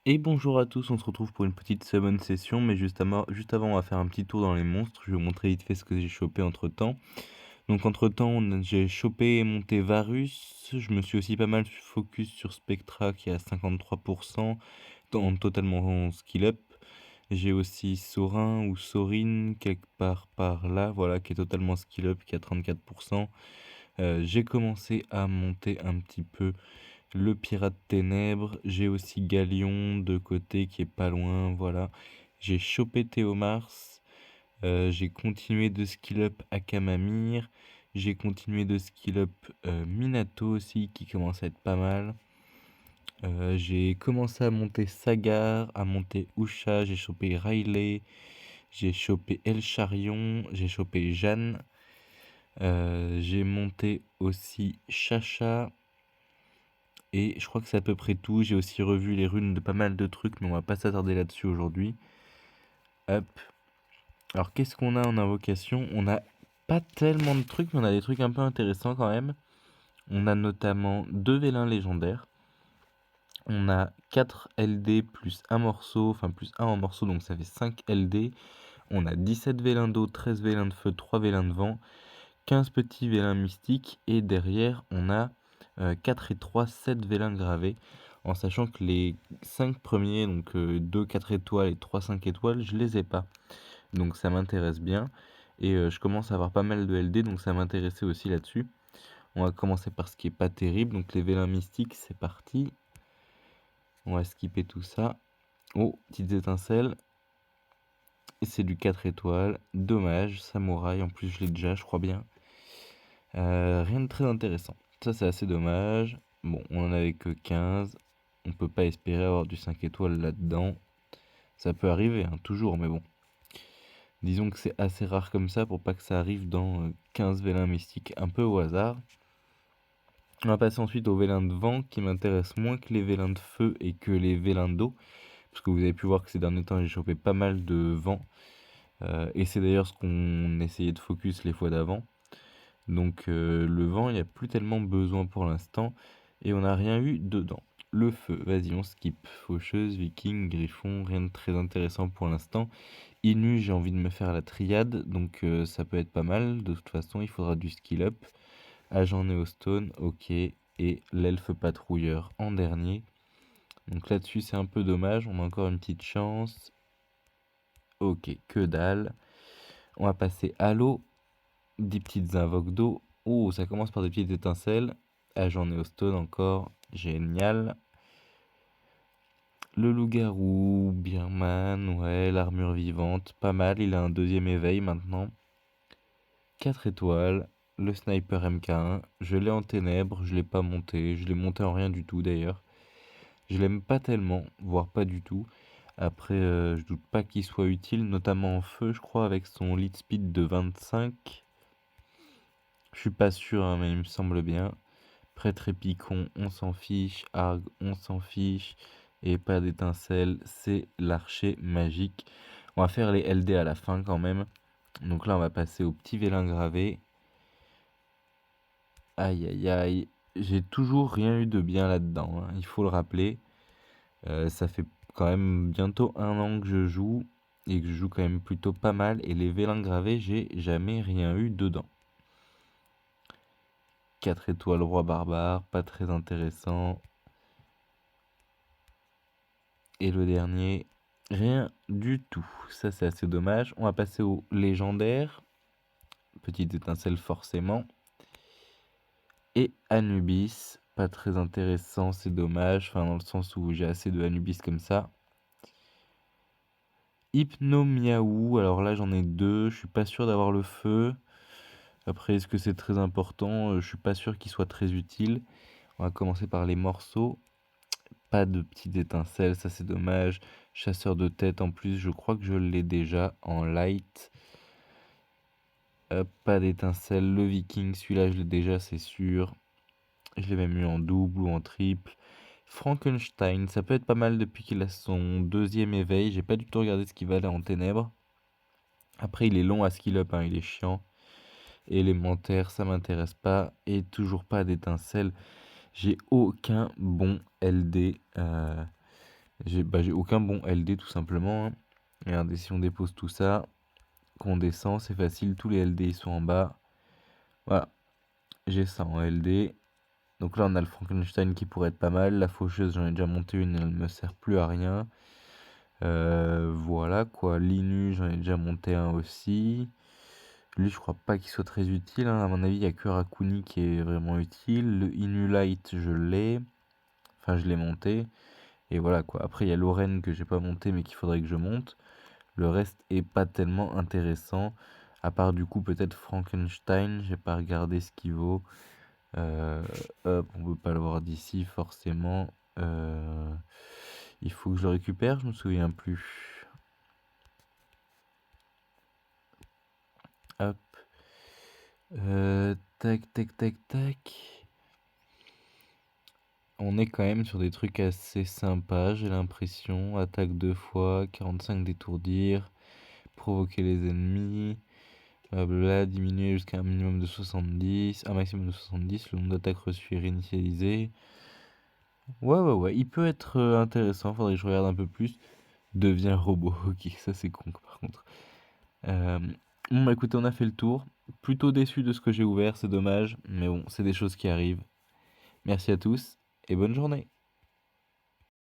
Et bonjour à tous, on se retrouve pour une petite summon session, mais juste avant, on va faire un petit tour dans les monstres. Je vais vous montrer vite fait ce que j'ai chopé entre temps. Donc, entre temps, j'ai chopé et monté Varus. Je me suis aussi pas mal focus sur Spectra qui est à 53%, totalement en skill up. J'ai aussi Sorin ou Sorin quelque part par là, voilà, qui est totalement skill up, qui est à 34%. J'ai commencé à monter un petit peu le Pirate Ténèbres, j'ai aussi Galion de côté qui est pas loin, voilà. J'ai chopé Théomars, j'ai continué de skill up Akamamir, j'ai continué de skill up Minato aussi qui commence à être pas mal. J'ai commencé à monter Sagar, à monter Usha, j'ai chopé Riley, j'ai chopé El Charion, j'ai chopé Jeanne. J'ai monté aussi Chacha. Et je crois que c'est à peu près tout. J'ai aussi revu les runes de pas mal de trucs, mais on va pas s'attarder là-dessus aujourd'hui. Hop. Alors qu'est-ce qu'on a en invocation? On a pas tellement de trucs, mais on a des trucs un peu intéressants quand même. On a notamment 2 vélins légendaires. On a 4 LD plus un morceau, enfin plus 1 en morceau, donc ça fait 5 LD. On a 17 vélins d'eau, 13 vélins de feu, 3 vélins de vent, 15 petits vélins mystiques. Et derrière, on a 4 et 3, 7 vélins gravés. En sachant que les 5 premiers, donc 2 4 étoiles et 3 5 étoiles, je les ai pas. Donc ça m'intéresse bien. Et je commence à avoir pas mal de LD, donc ça m'intéressait aussi là-dessus. On va commencer par ce qui est pas terrible. Donc les vélins mystiques, c'est parti. On va skipper tout ça. Oh, petites étincelles. Et c'est du 4 étoiles. Dommage, samouraï, en plus je l'ai déjà, je crois bien. Rien de très intéressant. Ça, c'est assez dommage. Bon, on en avait que 15. On peut pas espérer avoir du 5 étoiles là-dedans. Ça peut arriver, hein, toujours, mais bon. Disons que c'est assez rare comme ça pour pas que ça arrive dans 15 vélins mystiques un peu au hasard. On va passer ensuite aux vélins de vent qui m'intéressent moins que les vélins de feu et que les vélins d'eau. Parce que vous avez pu voir que ces derniers temps, j'ai chopé pas mal de vent. Et c'est d'ailleurs ce qu'on essayait de focus les fois d'avant. Donc le vent, il n'y a plus tellement besoin pour l'instant. Et on n'a rien eu dedans. Le feu, vas-y, on skip. Faucheuse, viking, griffon, rien de très intéressant pour l'instant. Inu, j'ai envie de me faire la triade, donc ça peut être pas mal. De toute façon, il faudra du skill up. Agent Néostone, ok. Et l'elfe patrouilleur en dernier. Donc là-dessus, c'est un peu dommage. On a encore une petite chance. Ok, que dalle. On va passer à l'eau. Des petites invoques d'eau. Oh, ça commence par des petites étincelles. Agent Néostone encore. Génial. Le loup-garou, Birman, ouais, l'armure vivante, pas mal. Il a un deuxième éveil maintenant. 4 étoiles. Le sniper MK1. Je l'ai en ténèbres, je l'ai pas monté. Je l'ai monté en rien du tout d'ailleurs. Je l'aime pas tellement, voire pas du tout. Après, je doute pas qu'il soit utile, notamment en feu, je crois, avec son lead speed de 25. Je suis pas sûr, hein, mais il me semble bien. Prêtre épicon, on s'en fiche. Arg, on s'en fiche. Et pas d'étincelle, c'est l'archer magique. On va faire les LD à la fin quand même. Donc là, on va passer au petit vélin gravé. Aïe aïe aïe. J'ai toujours rien eu de bien là-dedans, hein, il faut le rappeler. Ça fait quand même bientôt 1 an que je joue. Et que je joue quand même plutôt pas mal. Et les vélins gravés, j'ai jamais rien eu dedans. 4 étoiles roi barbare, pas très intéressant. Et le dernier, rien du tout. Ça, c'est assez dommage. On va passer au légendaire. Petite étincelle forcément. Et Anubis, pas très intéressant, c'est dommage. Enfin, dans le sens où j'ai assez de Anubis comme ça. Hypno Miaou, alors là j'en ai 2. Je suis pas sûr d'avoir le feu. Après, est-ce que c'est très important? Je suis pas sûr qu'il soit très utile. On va commencer par les morceaux. Pas de petites étincelles, ça c'est dommage. Chasseur de tête en plus, je crois que je l'ai déjà en light. Pas d'étincelles. Le viking, celui-là je l'ai déjà, c'est sûr. Je l'ai même eu en double ou en triple. Frankenstein, ça peut être pas mal depuis qu'il a son deuxième éveil. J'ai pas du tout regardé ce qu'il valait en ténèbres. Après, il est long à skill up, hein, il est chiant. Élémentaire, ça m'intéresse pas. Et toujours pas d'étincelles. J'ai aucun bon LD. J'ai aucun bon LD tout simplement, hein. Regardez, si on dépose tout ça, qu'on descend, c'est facile, tous les LD ils sont en bas. Voilà, j'ai ça en LD. Donc là, on a le Frankenstein qui pourrait être pas mal. La faucheuse, j'en ai déjà monté une, elle me sert plus à rien. Voilà quoi. L'Inu, j'en ai déjà monté un aussi. Lui, je crois pas qu'il soit très utile, hein. À mon avis, il y a que Rakuni qui est vraiment utile. Le Inu Light, je l'ai. Enfin, je l'ai monté. Et voilà quoi. Après, il y a Lorraine que j'ai pas monté mais qu'il faudrait que je monte. Le reste est pas tellement intéressant. À part du coup, peut-être Frankenstein. J'ai pas regardé ce qu'il vaut. Euh, Hop, on peut pas le voir d'ici forcément. Il faut que je le récupère, je me souviens plus. Hop. Tac, tac, tac, tac. On est quand même sur des trucs assez sympas, j'ai l'impression. Attaque 2 fois, 45 d'étourdir, provoquer les ennemis, blablabla, diminuer jusqu'à un minimum de 70, un maximum de 70, le nombre d'attaques reçues est réinitialisé. Ouais, ouais, ouais, il peut être intéressant, faudrait que je regarde un peu plus. Devient robot, ok, ça c'est con par contre. Euh, bon, bah écoutez, on a fait le tour. Plutôt déçu de ce que j'ai ouvert, c'est dommage, mais bon, c'est des choses qui arrivent. Merci à tous et bonne journée.